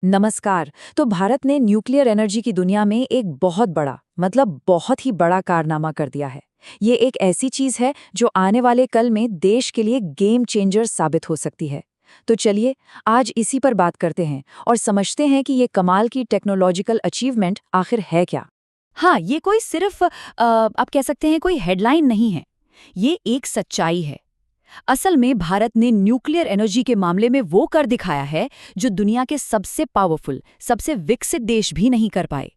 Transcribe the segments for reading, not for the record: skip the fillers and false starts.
नमस्कार। तो भारत ने न्यूक्लियर एनर्जी की दुनिया में एक बहुत बड़ा बहुत ही बड़ा कारनामा कर दिया है। ये एक ऐसी चीज है जो आने वाले कल में देश के लिए गेम चेंजर साबित हो सकती है। तो चलिए आज इसी पर बात करते हैं और समझते हैं कि ये कमाल की टेक्नोलॉजिकल अचीवमेंट आखिर है क्या। हाँ, ये कोई सिर्फ आप कह सकते हैं कोई हेडलाइन नहीं है। ये एक सच्चाई है। असल में भारत ने न्यूक्लियर एनर्जी के मामले में वो कर दिखाया है जो दुनिया के सबसे पावरफुल, सबसे विकसित देश भी नहीं कर पाए।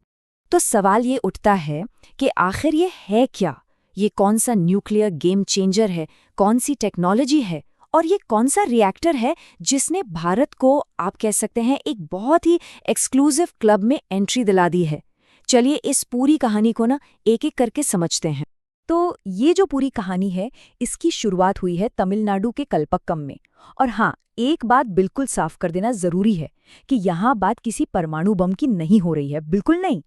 तो सवाल ये उठता है कि आखिर ये है क्या? ये कौन सा न्यूक्लियर गेम चेंजर है? कौन सी टेक्नोलॉजी है? और ये कौन सा रिएक्टर है जिसने भारत को आप कह सकते हैं एक बहुत ही एक्सक्लूसिव क्लब में एंट्री दिला दी है? चलिए इस पूरी कहानी को ना एक-एक करके समझते हैं। तो ये जो पूरी कहानी है, इसकी शुरुआत हुई है तमिलनाडु के कल्पक्कम में। और हाँ, एक बात बिल्कुल साफ कर देना जरूरी है कि यहाँ बात किसी परमाणु बम की नहीं हो रही है, बिल्कुल नहीं।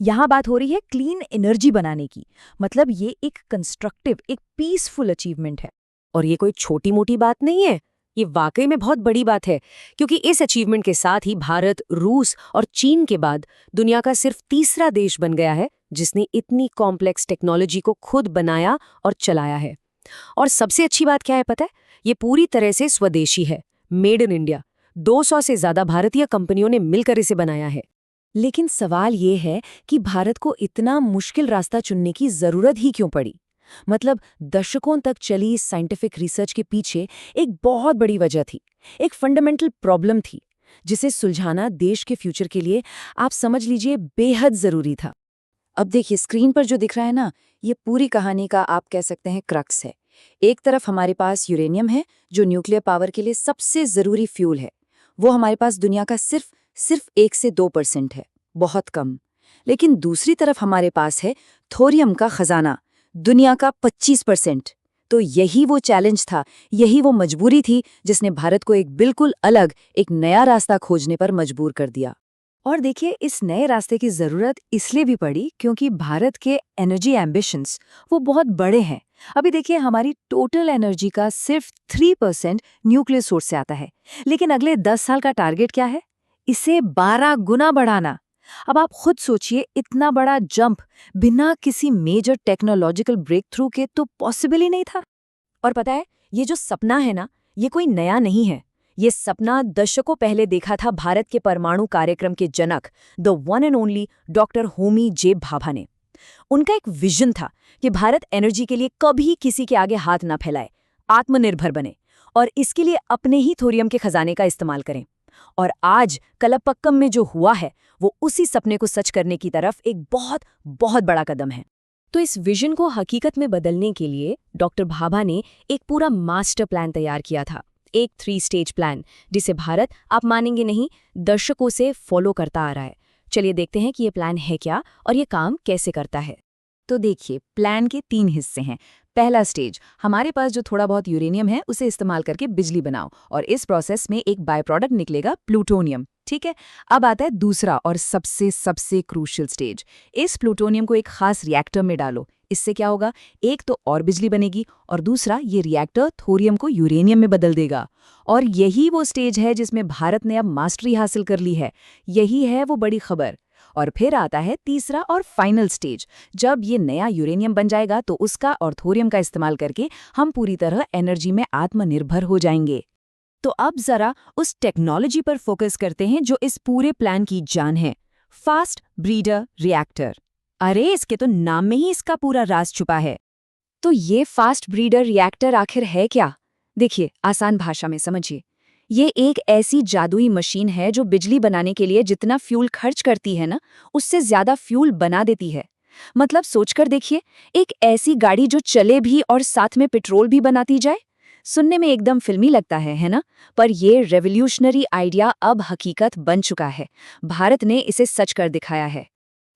यहाँ बात हो रही है क्लीन एनर्जी बनाने की। मतलब ये एक कंस्ट्रक्टिव, एक पीसफुल अचीवमेंट है। और ये कोई छोटी-मोटी बात नहीं है। ये वाकई में बहुत बड़ी बात है, क्योंकि इस अचीवमेंट के साथ ही भारत, रूस और चीन के बाद दुनिया का सिर्फ तीसरा देश बन गया है जिसने इतनी कॉम्प्लेक्स टेक्नोलॉजी को खुद बनाया और चलाया है। और सबसे अच्छी बात क्या है पता है? ये पूरी तरह से स्वदेशी है, मेड इन इंडिया। 200 से ज्यादा भारतीय कंपनियों ने मिलकर इसे बनाया है। लेकिन सवाल ये है कि भारत को इतना मुश्किल रास्ता चुनने की जरूरत ही क्यों पड़ी? मतलब दशकों तक चली इस साइंटिफिक रिसर्च के पीछे एक बहुत बड़ी वजह थी, एक फंडामेंटल प्रॉब्लम थी, जिसे सुलझाना देश के फ्यूचर के लिए आप समझ लीजिए बेहद जरूरी था। अब देखिए स्क्रीन पर जो दिख रहा है ना, ये पूरी कहानी का आप कह सकते हैं क्रक्स है। एक तरफ हमारे पास यूरेनियम है जो न्यूक्लियर पावर के लिए सबसे जरूरी फ्यूल है। वो हमारे पास दुनिया का सिर्फ सिर्फ 1 से 2% है, बहुत कम। लेकिन दूसरी तरफ हमारे पास है थोरियम का खजाना, दुनिया का 25%। तो यही वो चैलेंज था, यही वो मजबूरी थी जिसने भारत को एक बिल्कुल अलग, एक नया रास्ता खोजने पर मजबूर कर दिया। और देखिए इस नए रास्ते की जरूरत इसलिए भी पड़ी क्योंकि भारत के एनर्जी एम्बिशंस वो बहुत बड़े हैं। अभी देखिए हमारी टोटल एनर्जी का सिर्फ 3% न्यूक्लियर सोर्स से आता है, लेकिन अगले 10 साल का टारगेट क्या है? इसे 12 गुना बढ़ाना। अब आप खुद सोचिए, इतना बड़ा जंप बिना किसी मेजर टेक्नोलॉजिकल ब्रेक थ्रू के तो पॉसिबल ही नहीं था। और पता है, ये जो सपना है ना, ये कोई नया नहीं है। ये सपना दशकों पहले देखा था भारत के परमाणु कार्यक्रम के जनक, the one and only doctor Homi J Bhabha ने। उनका एक विजन था कि भारत एनर्जी के लिए कभी किसी के आगे हाथ ना फैलाए, आत्मनिर्भर बने और इसके लिए अपने ही थोरियम के खजाने का इस्तेमाल करें। और आज कलपक्कम में जो हुआ है, वो उसी सपने को सच करने की तरफ एक बहुत बहुत बड़ा कदम है। तो इस विजन को हकीकत में बदलने के लिए डॉक्टर भाभा ने एक पूरा मास्टर प्लान तैयार किया था, एक 3 स्टेज प्लान, जिसे भारत, आप मानेंगे नहीं, दशकों से फॉलो करता आ रहा है। चलिए देखते हैं कि ये प्लान है क्या और ये काम कैसे करता है। तो देखिए प्लान के 3 हिस्से हैं। पहला स्टेज, हमारे पास जो थोड़ा बहुत यूरेनियम है उसे इस्तेमाल करके बिजली बनाओ और इस प्रोसेस में एक बाय प्रोडक्ट निकलेगा प्लूटोनियम। ठीक है। अब आता है दूसरा और सबसे सबसे क्रूशियल स्टेज। इस प्लूटोनियम को एक खास रिएक्टर में डालो। इससे क्या होगा? एक तो और बिजली बनेगी और दूसरा ये रिएक्टर थोरियम को यूरेनियम में बदल देगा। और यही वो स्टेज है जिसमें भारत ने अब मास्टरी हासिल कर ली है। यही है वो बड़ी खबर। और फिर आता है तीसरा और फाइनल स्टेज। जब ये नया यूरेनियम बन जाएगा तो उसका और थोरियम का इस्तेमाल करके हम पूरी तरह एनर्जी में आत्मनिर्भर हो जाएंगे। तो अब जरा उस टेक्नोलॉजी पर फोकस करते हैं जो इस पूरे प्लान की जान है, फास्ट ब्रीडर रिएक्टर। अरे इसके तो नाम में ही इसका पूरा राज छुपा है। तो ये फास्ट ब्रीडर रिएक्टर आखिर है क्या? देखिए आसान भाषा में समझिए। ये एक ऐसी जादुई मशीन है जो बिजली बनाने के लिए जितना फ्यूल खर्च करती है ना, उससे ज्यादा फ्यूल बना देती है। मतलब सोचकर देखिए, एक ऐसी गाड़ी जो चले भी और साथ में पेट्रोल भी बनाती जाए। सुनने में एकदम फिल्मी लगता है ना? पर ये रेवोल्यूशनरी आइडिया अब हकीकत बन चुका है। भारत ने इसे सच कर दिखाया है।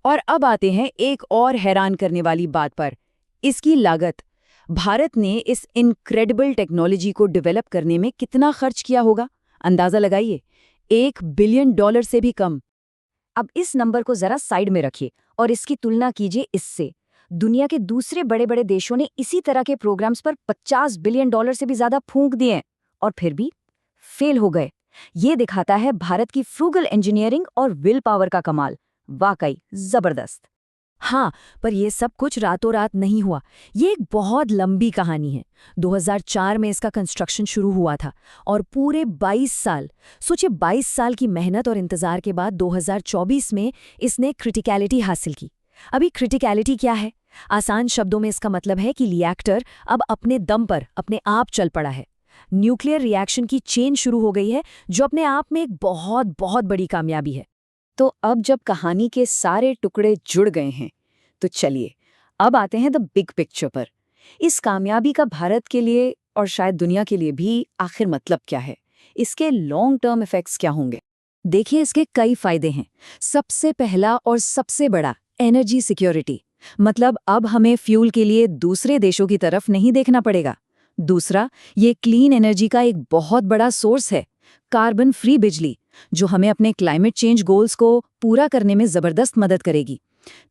और अब आते हैं एक और हैरान करने वाली बात पर, इसकी लागत। भारत ने इस इनक्रेडिबल टेक्नोलॉजी को डेवलप करने में कितना खर्च किया होगा? अंदाजा लगाइए, $1 बिलियन से भी कम। अब इस नंबर को जरा साइड में रखिए और इसकी तुलना कीजिए इससे। दुनिया के दूसरे बड़े बड़े देशों ने इसी तरह के प्रोग्राम्स पर $50 बिलियन से भी ज्यादा फूंक दिए और फिर भी फेल हो गए। ये दिखाता है भारत की फ्रूगल इंजीनियरिंग और विल पावर का कमाल। वाकई जबरदस्त। हाँ, पर ये सब कुछ रातों रात नहीं हुआ। ये एक बहुत लंबी कहानी है। 2004 में इसका कंस्ट्रक्शन शुरू हुआ था और पूरे 22 साल, सोचिए 22 साल की मेहनत और इंतजार के बाद 2024 में इसने क्रिटिकलिटी हासिल की। अभी क्रिटिकलिटी क्या है? आसान शब्दों में इसका मतलब है कि रिएक्टर अब अपने दम पर अपने आप चल पड़ा है। न्यूक्लियर रिएक्शन की चेन शुरू हो गई है, जो अपने आप में एक बहुत बहुत बड़ी कामयाबी है। तो अब जब कहानी के सारे टुकड़े जुड़ गए हैं, तो चलिए अब आते हैं द बिग पिक्चर पर। इस कामयाबी का भारत के लिए और शायद दुनिया के लिए भी आखिर मतलब क्या है? इसके लॉन्ग टर्म इफेक्ट्स क्या होंगे? देखिए, इसके कई फायदे हैं। सबसे पहला और सबसे बड़ा, एनर्जी सिक्योरिटी। मतलब अब हमें फ्यूल के लिए दूसरे देशों की तरफ नहीं देखना पड़ेगा। दूसरा, ये क्लीन एनर्जी का एक बहुत बड़ा सोर्स है। कार्बन फ्री बिजली, जो हमें अपने क्लाइमेट चेंज गोल्स को पूरा करने में जबरदस्त मदद करेगी।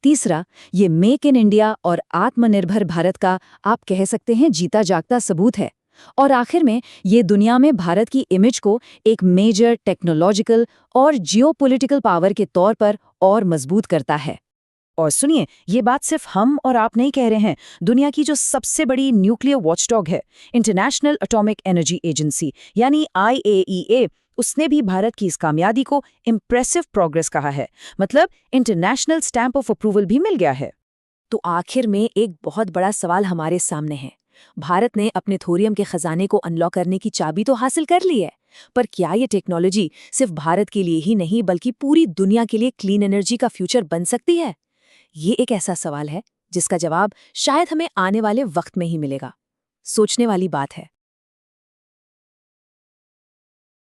तीसरा, ये मेक इन इंडिया और आत्मनिर्भर भारत का आप कह सकते हैं जीता जागता सबूत है। और आखिर में ये दुनिया में भारत की इमेज को एक मेजर टेक्नोलॉजिकल और जियोपॉलिटिकल पावर के तौर पर और मजबूत करता है। और सुनिए, ये बात सिर्फ हम और आप नहीं कह रहे हैं। दुनिया की जो सबसे बड़ी न्यूक्लियर वॉचडॉग है, इंटरनेशनल एटॉमिक एनर्जी एजेंसी यानी IAEA, उसने भी भारत की इस कामयाबी को इम्प्रेसिव प्रोग्रेस कहा है। मतलब इंटरनेशनल स्टैंप ऑफ अप्रूवल भी मिल गया है। तो आखिर में एक बहुत बड़ा सवाल हमारे सामने है। भारत ने अपने थोरियम के खजाने को अनलॉक करने की चाबी तो हासिल कर ली है, पर क्या ये टेक्नोलॉजी सिर्फ भारत के लिए ही नहीं बल्कि पूरी दुनिया के लिए क्लीन एनर्जी का फ्यूचर बन सकती है? ये एक ऐसा सवाल है जिसका जवाब शायद हमें आने वाले वक्त में ही मिलेगा। सोचने वाली बात है।